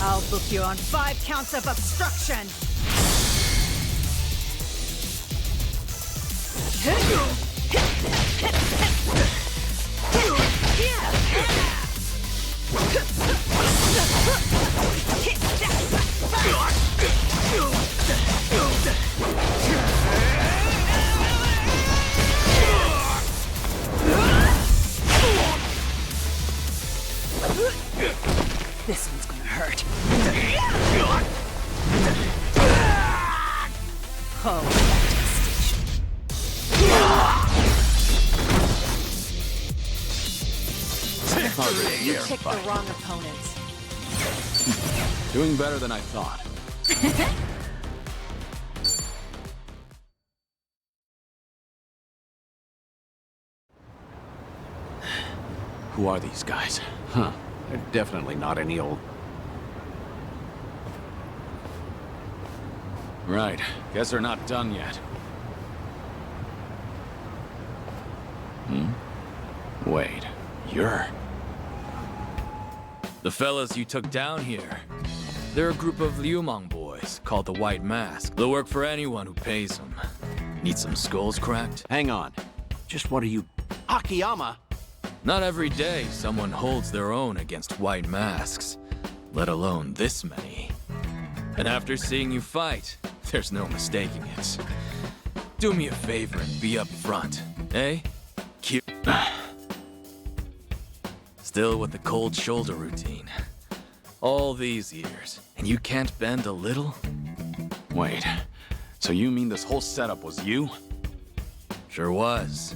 I'll book you on 5 counts of obstruction! This one's gonna hurt. Oh, you picked the wrong opponents. Doing better than I thought. Who are these guys? Huh. They're definitely not any old... Right. Guess they're not done yet. Wait. You're... The fellas you took down here. They're a group of Liumang boys called the White Mask. They'll work for anyone who pays them. Need some skulls cracked? Hang on. Just what are you... Akiyama? Not every day someone holds their own against White Masks, let alone this many. And after seeing you fight, there's no mistaking it. Do me a favor and be up front, eh? Cute. Still with the cold shoulder routine. All these years, and you can't bend a little? Wait. So you mean this whole setup was you? Sure was.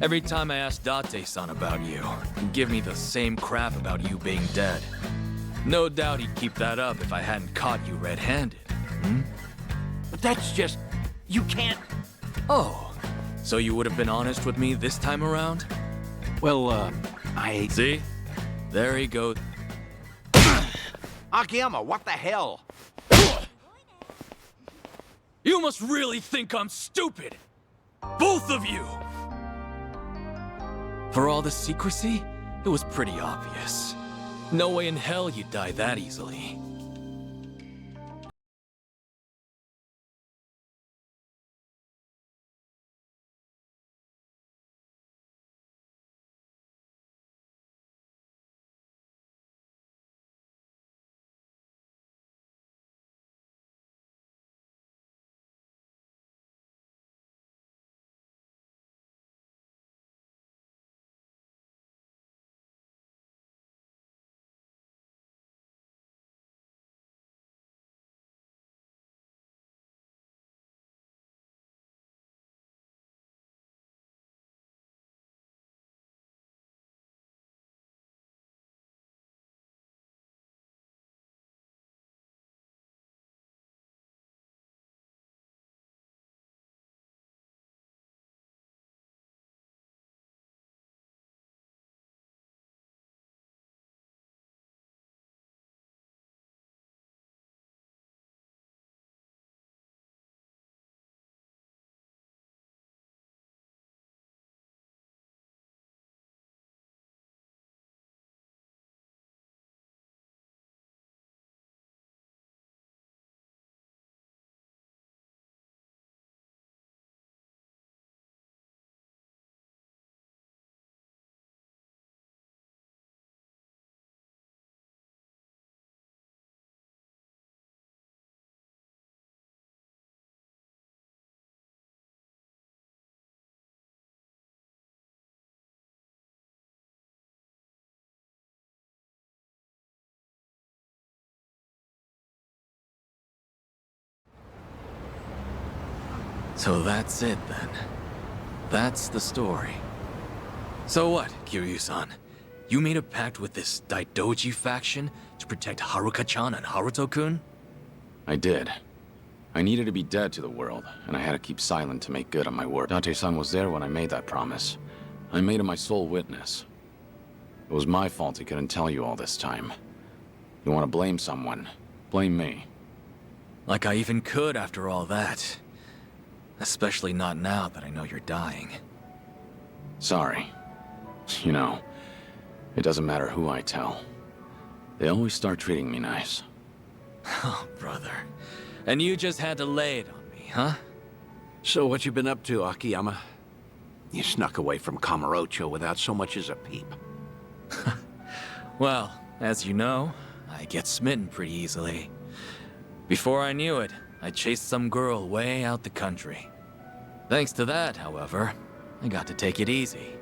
Every time I asked Date-san about you, he'd give me the same crap about you being dead. No doubt he'd keep that up if I hadn't caught you red-handed. But that's just... You can't... Oh, so you would have been honest with me this time around? Well, I... See? There he goes. Akiyama, what the hell? You must really think I'm stupid! Both of you! For all the secrecy, it was pretty obvious. No way in hell you'd die that easily. So that's it then. That's the story. So what, Kiryu-san? You made a pact with this Daidoji faction to protect Haruka-chan and Haruto-kun? I did. I needed to be dead to the world, and I had to keep silent to make good on my word. Date-san was there when I made that promise. I made him my sole witness. It was my fault he couldn't tell you all this time. You want to blame someone, blame me. Like I even could after all that. Especially not now that I know you're dying. Sorry. You know, it doesn't matter who I tell. They always start treating me nice. Oh, brother. And you just had to lay it on me, huh? So what you been up to, Akiyama? You snuck away from Kamurocho without so much as a peep. Well, as you know, I get smitten pretty easily. Before I knew it, I chased some girl way out the country. Thanks to that, however, I got to take it easy.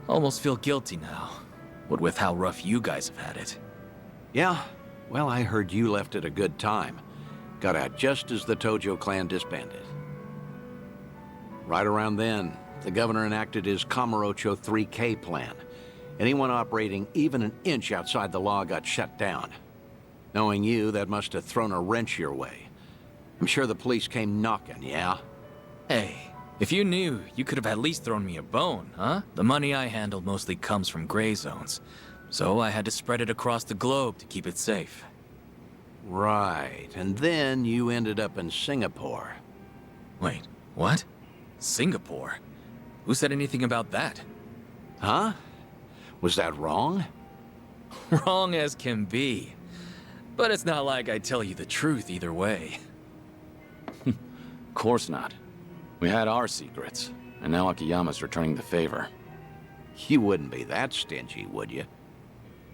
Almost feel guilty now, what with how rough you guys have had it. Yeah? Well, I heard you left at a good time. Got out just as the Tojo clan disbanded. Right around then, the governor enacted his Kamurocho 3K plan. Anyone operating even an inch outside the law got shut down. Knowing you, that must have thrown a wrench your way. I'm sure the police came knocking, yeah? Hey, if you knew, you could have at least thrown me a bone, huh? The money I handle mostly comes from gray zones, so I had to spread it across the globe to keep it safe. Right, and then you ended up in Singapore. Wait, what? Singapore? Who said anything about that? Huh? Was that wrong? Wrong as can be. But it's not like I tell you the truth either way. Of course not. We had our secrets, and now Akiyama's returning the favor. You wouldn't be that stingy, would you?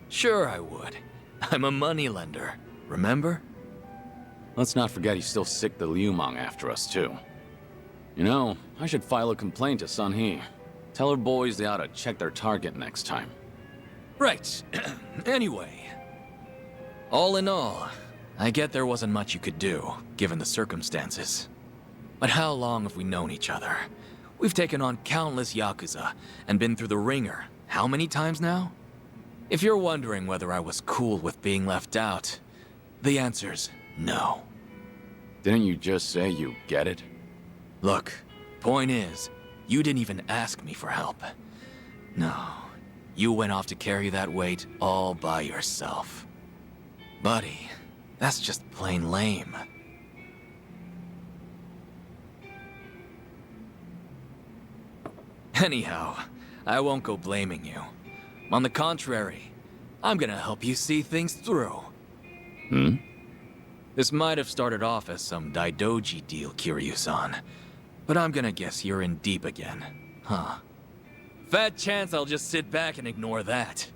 Sure I would. I'm a moneylender, remember? Let's not forget he's still sick the Liumang after us, too. You know, I should file a complaint to Sun He. Tell her boys they ought to check their target next time. Right. Anyway. All in all, I get there wasn't much you could do, given the circumstances. But how long have we known each other? We've taken on countless Yakuza, and been through the ringer. How many times now? If you're wondering whether I was cool with being left out, the answer's no. Didn't you just say you get it? Look, point is, you didn't even ask me for help. No, you went off to carry that weight all by yourself. Buddy, that's just plain lame. Anyhow, I won't go blaming you. On the contrary, I'm gonna help you see things through. Hmm? This might have started off as some Daidoji deal, Kiryu-san. But I'm gonna guess you're in deep again, huh? Fat chance I'll just sit back and ignore that.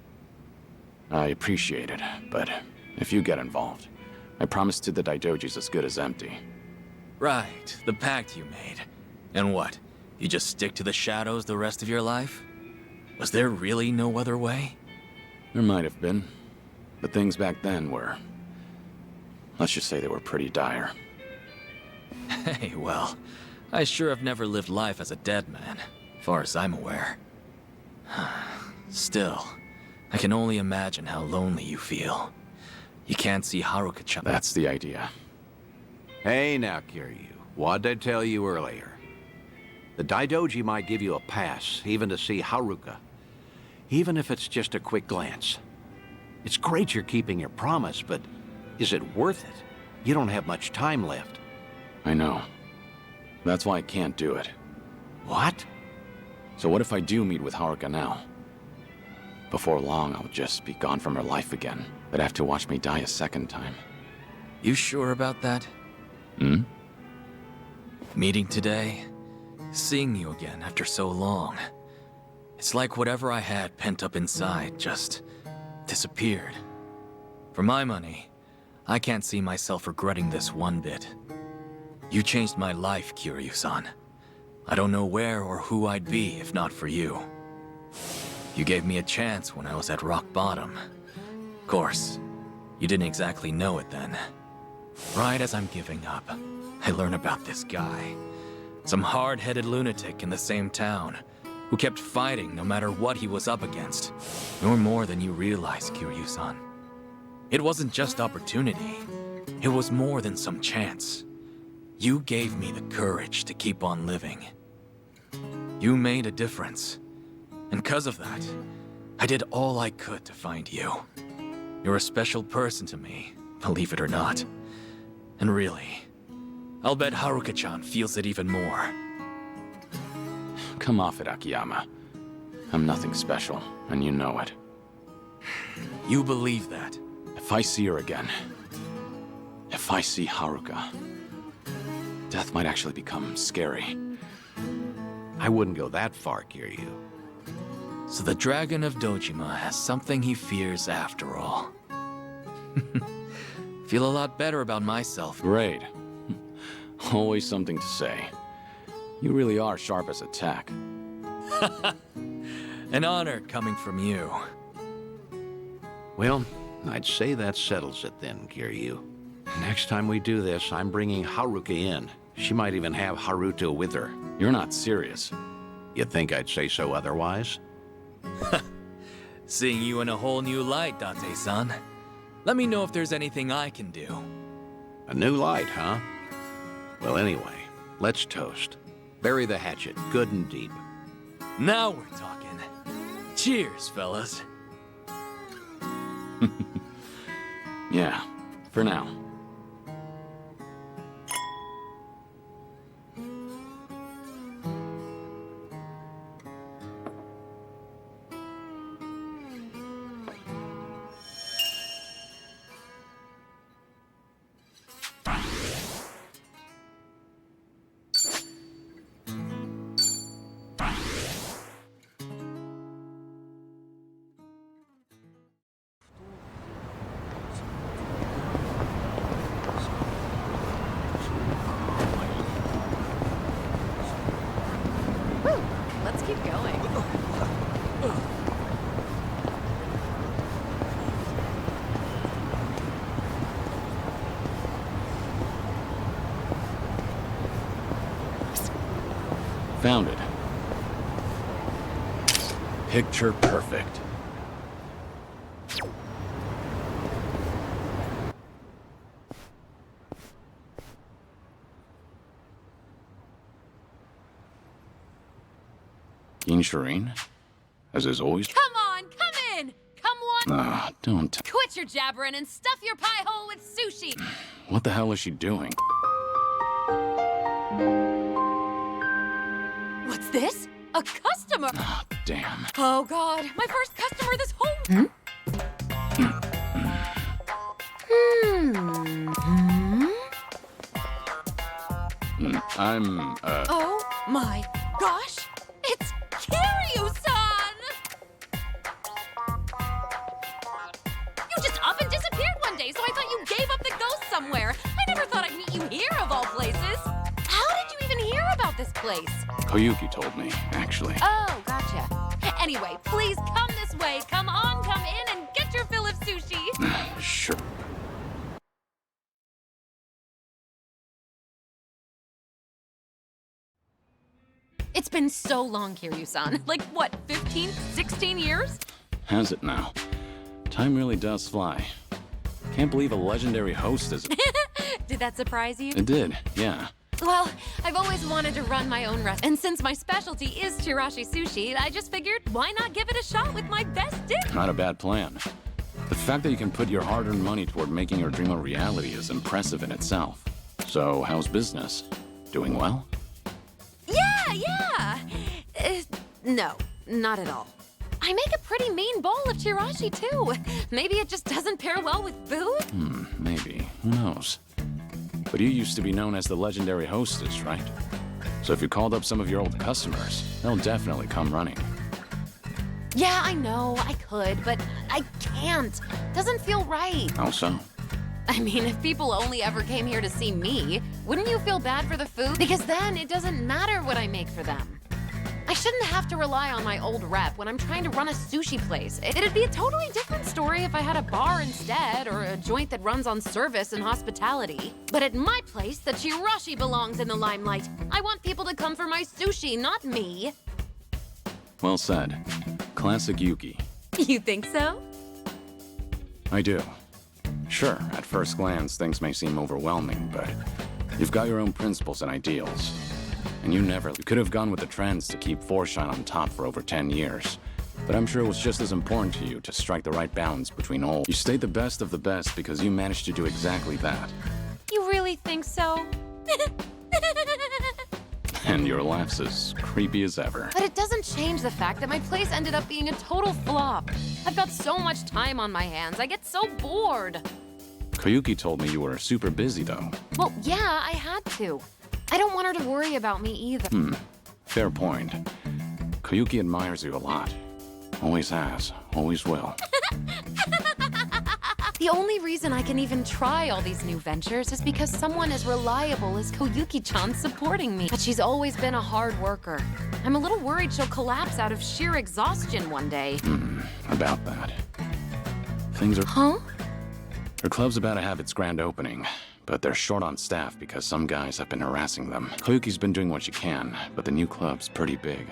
I appreciate it, but if you get involved, I promise to the Daidoji's as good as empty. Right, the pact you made. And what, you just stick to the shadows the rest of your life? Was there really no other way? There might have been, but things back then were... let's just say they were pretty dire. Hey, well, I sure have never lived life as a dead man, far as I'm aware. Still, I can only imagine how lonely you feel. You can't see Haruka-chan. That's the idea. Hey now, Kiryu. What'd I tell you earlier? The Daidoji might give you a pass, even to see Haruka. Even if it's just a quick glance. It's great you're keeping your promise, but is it worth it? You don't have much time left. I know. That's why I can't do it. What? So what if I do meet with Haruka now? Before long, I'll just be gone from her life again. They'd have to watch me die a second time. You sure about that? Hmm? Meeting today, seeing you again after so long. It's like whatever I had pent up inside just disappeared. For my money, I can't see myself regretting this one bit. You changed my life, Kiryu-san. I don't know where or who I'd be if not for you. You gave me a chance when I was at rock bottom. Of course, you didn't exactly know it then. Right as I'm giving up, I learn about this guy. Some hard-headed lunatic in the same town, who kept fighting no matter what he was up against. You're more than you realize, Kiryu-san. It wasn't just opportunity. It was more than some chance. You gave me the courage to keep on living. You made a difference. And because of that, I did all I could to find you. You're a special person to me, believe it or not. And really, I'll bet Haruka-chan feels it even more. Come off it, Akiyama. I'm nothing special, and you know it. You believe that? If I see her again, If I see Haruka, death might actually become scary. I wouldn't go that far, Kiryu. So the Dragon of Dojima has something he fears after all. Feel a lot better about myself. Great. Always something to say. You really are sharp as a tack. An honor coming from you. Well, I'd say that settles it then, Kiryu. Next time we do this, I'm bringing Haruka in. She might even have Haruto with her. You're not serious. You'd think I'd say so otherwise? Seeing you in a whole new light, Date-san. Let me know if there's anything I can do. A new light, huh? Well, anyway, let's toast. Bury the hatchet good and deep. Now we're talking. Cheers, fellas. Yeah, for now. Let's keep going. Found it. Picture perfect. Shireen, as is always. Come on, come in! Come on! Ah, don't. Quit your jabbering and stuff your pie hole with sushi! What the hell is she doing? What's this? A customer! Ah, damn. Oh god, my first customer this whole... Oh my gosh! It's Kiryu-san! You just up and disappeared one day, so I thought you gave up the ghost somewhere. I never thought I'd meet you here, of all places. How did you even hear about this place? Koyuki told me, actually. Oh, gotcha. Anyway, please come this way. Come on, come in and get your fill of sushi. Sure. It's been so long, Kiryu-san. Like, what, 15, 16 years? Has it now? Time really does fly. Can't believe a legendary hostess. Did that surprise you? It did, yeah. Well, I've always wanted to run my own restaurant, and since my specialty is chirashi sushi, I just figured, why not give it a shot with my best dish? Not a bad plan. The fact that you can put your hard-earned money toward making your dream a reality is impressive in itself. So, how's business? Doing well? Yeah! No, not at all. I make a pretty mean bowl of chirashi, too. Maybe it just doesn't pair well with food? Maybe. Who knows? But you used to be known as the legendary hostess, right? So if you called up some of your old customers, they'll definitely come running. Yeah, I know, I could, but I can't. Doesn't feel right. How so? I mean, if people only ever came here to see me, wouldn't you feel bad for the food? Because then it doesn't matter what I make for them. I shouldn't have to rely on my old rep when I'm trying to run a sushi place. It'd be a totally different story if I had a bar instead, or a joint that runs on service and hospitality. But at my place, the chirashi belongs in the limelight. I want people to come for my sushi, not me. Well said. Classic Yuki. You think so? I do. Sure, at first glance, things may seem overwhelming, but you've got your own principles and ideals. And you could have gone with the trends to keep Foreshine on top for over 10 years. But I'm sure it was just as important to you to strike the right balance between all. You stayed the best of the best because you managed to do exactly that. You really think so? And your laugh's as creepy as ever. But it doesn't change the fact that my place ended up being a total flop. I've got so much time on my hands, I get so bored. Koyuki told me you were super busy, though. Well, yeah, I had to. I don't want her to worry about me either. Fair point. Koyuki admires you a lot. Always has, always will. The only reason I can even try all these new ventures is because someone as reliable as Koyuki-chan's supporting me. But she's always been a hard worker. I'm a little worried she'll collapse out of sheer exhaustion one day. About that. Things are... Huh? Her club's about to have its grand opening, but they're short on staff because some guys have been harassing them. Koyuki's been doing what she can, but the new club's pretty big.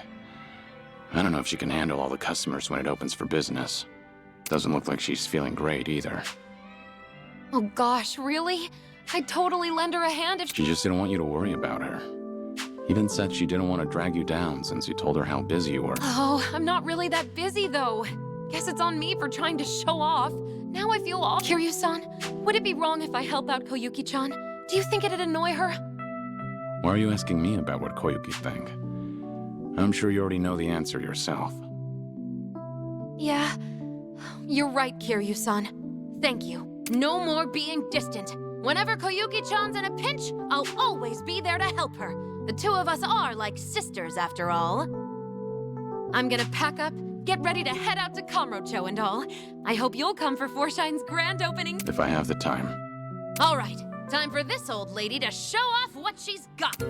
I don't know if she can handle all the customers when it opens for business. Doesn't look like she's feeling great either. Oh gosh, really? I'd totally lend her a hand if She just didn't want you to worry about her. Even said she didn't want to drag you down since you told her how busy you were. Oh, I'm not really that busy though. Guess it's on me for trying to show off. Now I feel off. Kiryu-san, would it be wrong if I help out Koyuki-chan? Do you think it'd annoy her? Why are you asking me about what Koyuki think? I'm sure you already know the answer yourself. Yeah, you're right, Kiryu-san. Thank you. No more being distant. Whenever Koyuki-chan's in a pinch, I'll always be there to help her. The two of us are like sisters, after all. I'm gonna pack up, get ready to head out to Kamurocho and all. I hope you'll come for Forshine's grand opening. If I have the time. All right, time for this old lady to show off what she's got.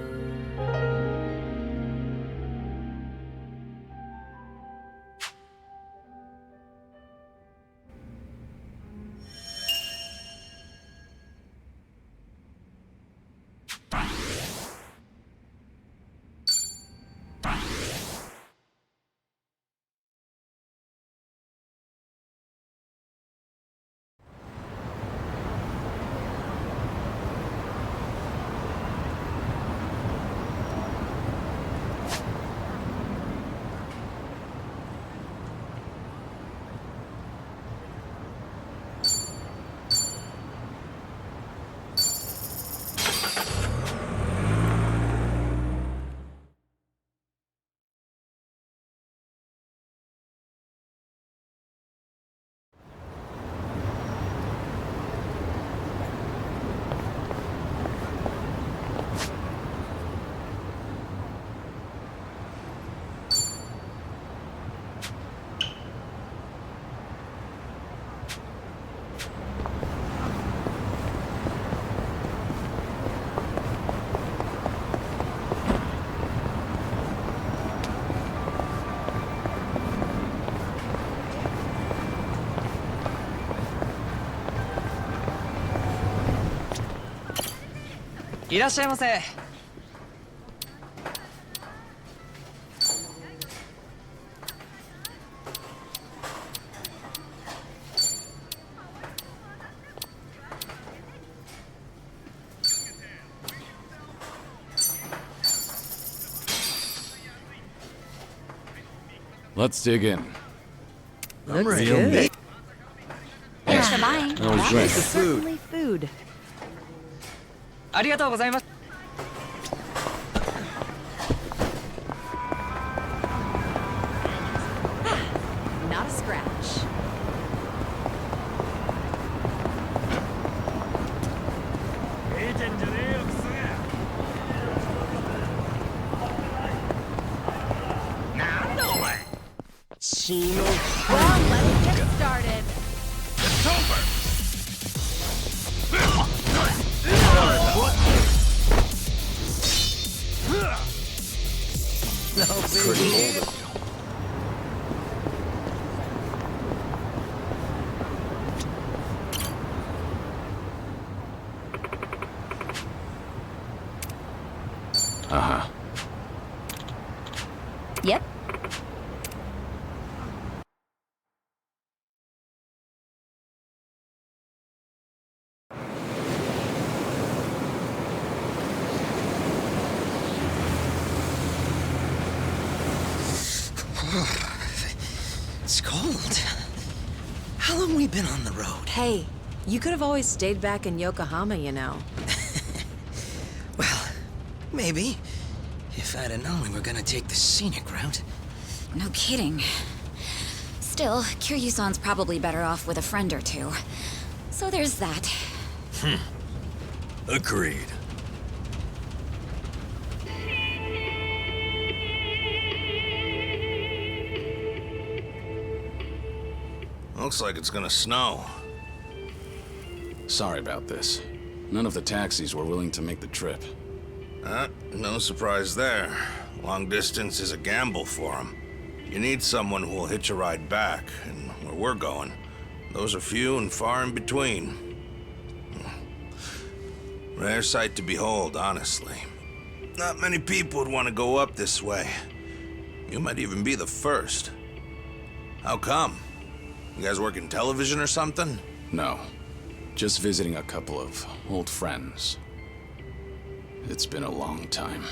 Let's dig in. Looks good. Thanks for buying. That was great. Certainly food. Not a scratch. Well, let's get started. Uh-huh. Yep. It's cold. How long have we been on the road? Hey, you could have always stayed back in Yokohama, you know. Well, maybe. If I'd have known we were gonna take the scenic route. No kidding. Still, Kiryu-san's probably better off with a friend or two. So there's that. Agreed. Looks like it's gonna snow. Sorry about this. None of the taxis were willing to make the trip. No surprise there. Long distance is a gamble for them. You need someone who will hitch a ride back, and where we're going, those are few and far in between. Rare sight to behold, honestly. Not many people would want to go up this way. You might even be the first. How come? You guys work in television or something? No. Just visiting a couple of old friends. It's been a long time.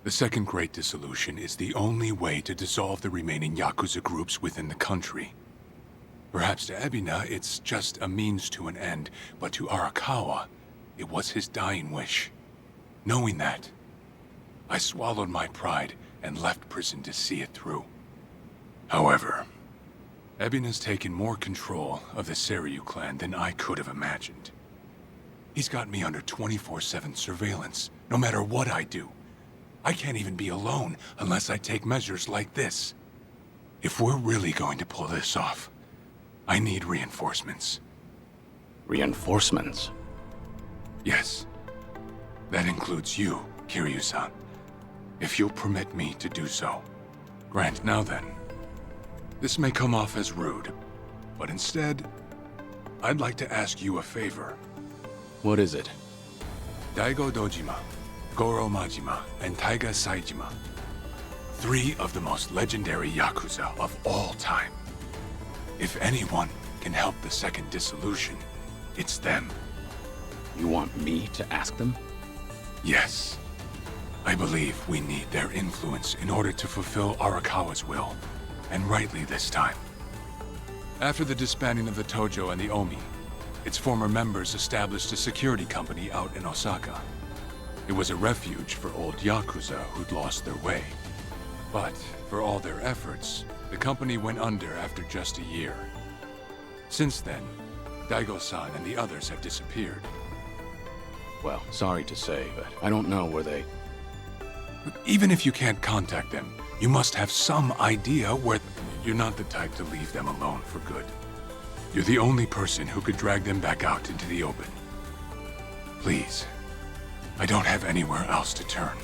The Second Great Dissolution is the only way to dissolve the remaining Yakuza groups within the country. Perhaps to Ebina, it's just a means to an end, but to Arakawa, it was his dying wish. Knowing that, I swallowed my pride and left prison to see it through. However, Ebina's taken more control of the Seiryu clan than I could have imagined. He's got me under 24/7 surveillance, no matter what I do. I can't even be alone unless I take measures like this. If we're really going to pull this off, I need reinforcements. Reinforcements? Yes. That includes you, Kiryu-san. If you'll permit me to do so. Grant, now then. This may come off as rude, but instead, I'd like to ask you a favor. What is it? Daigo Dojima, Goro Maejima, and Taiga Sajima. 3 of the most legendary Yakuza of all time. If anyone can help the Second Dissolution, it's them. You want me to ask them? Yes. I believe we need their influence in order to fulfill Arakawa's will, and rightly this time. After the disbanding of the Tojo and the Omi, its former members established a security company out in Osaka. It was a refuge for old Yakuza who'd lost their way. But for all their efforts, the company went under after just a year. Since then, Daigo-san and the others have disappeared. Well, sorry to say, but I don't know where they... Even if you can't contact them, you must have some idea where... You're not the type to leave them alone for good. You're the only person who could drag them back out into the open. Please. I don't have anywhere else to turn.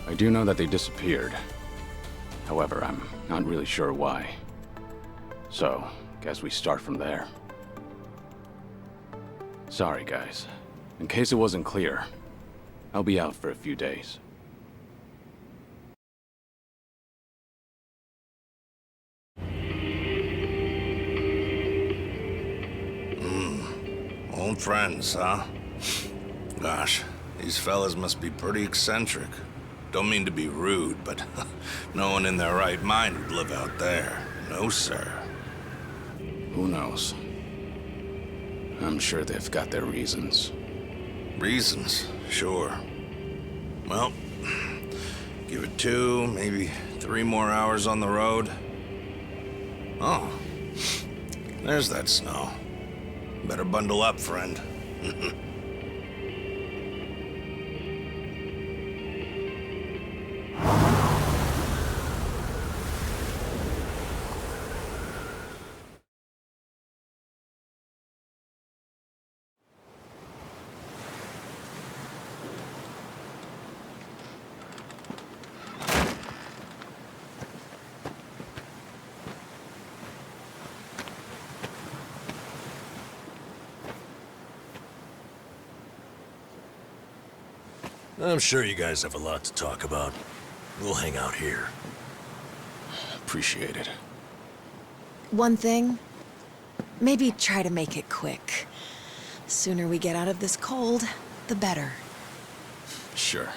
I do know that they disappeared. However, I'm not really sure why. So, guess we start from there. Sorry, guys. In case it wasn't clear, I'll be out for a few days. Old friends, huh? Gosh, these fellas must be pretty eccentric. Don't mean to be rude, but no one in their right mind would live out there. No, sir. Who knows? I'm sure they've got their reasons. Reasons, sure. Well, give it 2, maybe 3 more hours on the road. Oh, there's that snow. Better bundle up, friend. I'm sure you guys have a lot to talk about. We'll hang out here. Appreciate it. One thing, maybe try to make it quick. Sooner we get out of this cold, the better. Sure.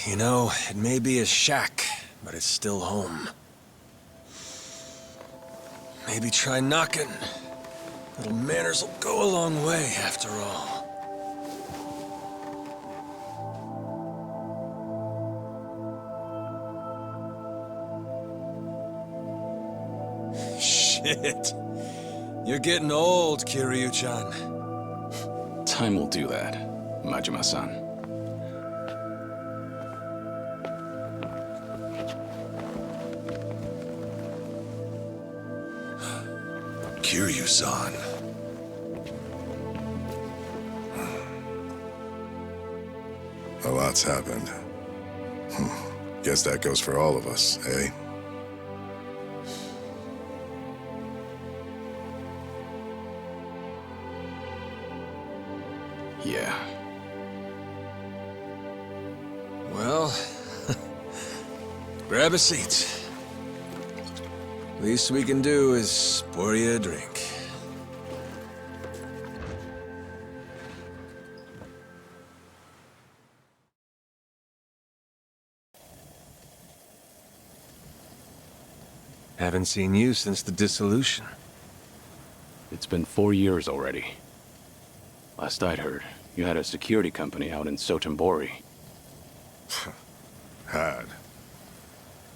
You know, it may be a shack, but it's still home. Maybe try knocking. Little manners will go a long way, after all. Shit. You're getting old, Kiryu-chan. Time will do that, Maejima-san. Kiryu-san. A lot's happened. Guess that goes for all of us, eh? Yeah. Well, grab a seat. Least we can do is pour you a drink. Haven't seen you since the dissolution. It's been 4 years already. Last I'd heard, you had a security company out in Sotenbori. Had.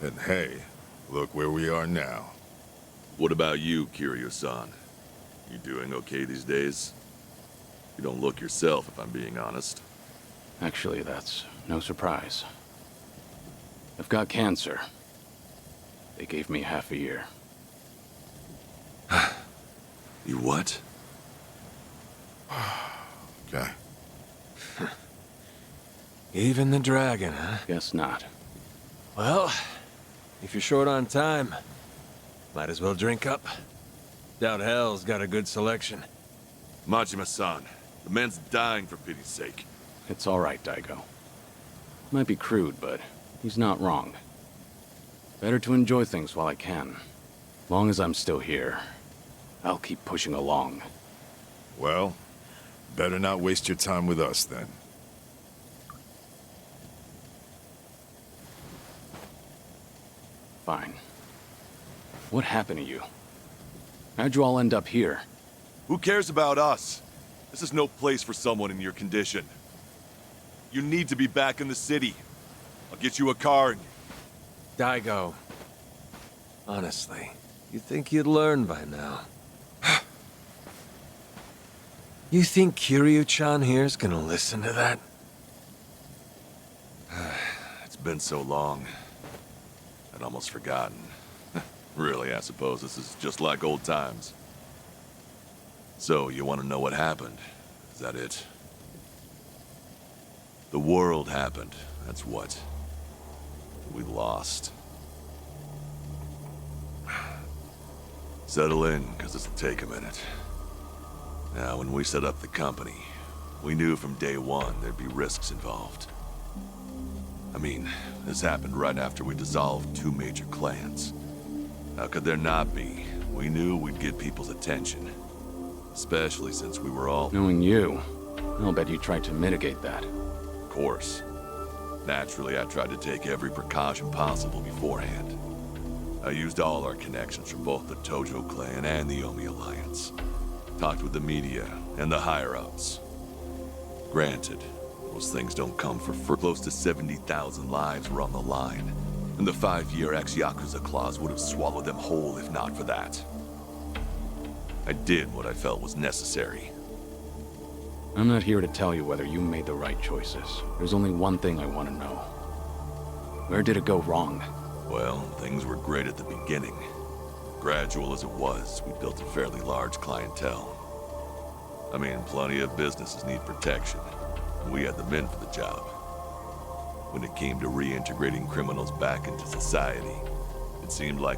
And hey, look where we are now. What about you, Kiryu-san? You doing okay these days? You don't look yourself, if I'm being honest. Actually, that's no surprise. I've got cancer. They gave me half a year. You what? Okay. Even the dragon, huh? Guess not. Well, if you're short on time, might as well drink up. Doubt hell's got a good selection. Maejima-san, the man's dying for pity's sake. It's all right, Daigo. Might be crude, but he's not wrong. Better to enjoy things while I can. Long as I'm still here, I'll keep pushing along. Well, better not waste your time with us, then. Fine. What happened to you? How'd you all end up here? Who cares about us? This is no place for someone in your condition. You need to be back in the city. I'll get you a car and... Daigo. Honestly, you'd think you'd learn by now. You think Kiryu-chan here's gonna listen to that? It's been so long. I'd almost forgotten. Really, I suppose this is just like old times. So, you want to know what happened? Is that it? The world happened, that's what. We lost. Settle in, because this'll take a minute. Now, when we set up the company, we knew from day one there'd be risks involved. I mean, this happened right after we dissolved 2 major clans. How could there not be? We knew we'd get people's attention. Especially since we were all... Knowing you, I'll bet you tried to mitigate that. Of course. Naturally, I tried to take every precaution possible beforehand. I used all our connections from both the Tojo clan and the Omi Alliance. Talked with the media and the higher-ups. Granted, those things don't come for close to 70,000 lives were on the line. And the 5-year ex-Yakuza clause would have swallowed them whole if not for that. I did what I felt was necessary. I'm not here to tell you whether you made the right choices. There's only one thing I want to know. Where did it go wrong? Well, things were great at the beginning. Gradual as it was, we built a fairly large clientele. I mean, plenty of businesses need protection. We had the men for the job. When it came to reintegrating criminals back into society, it seemed like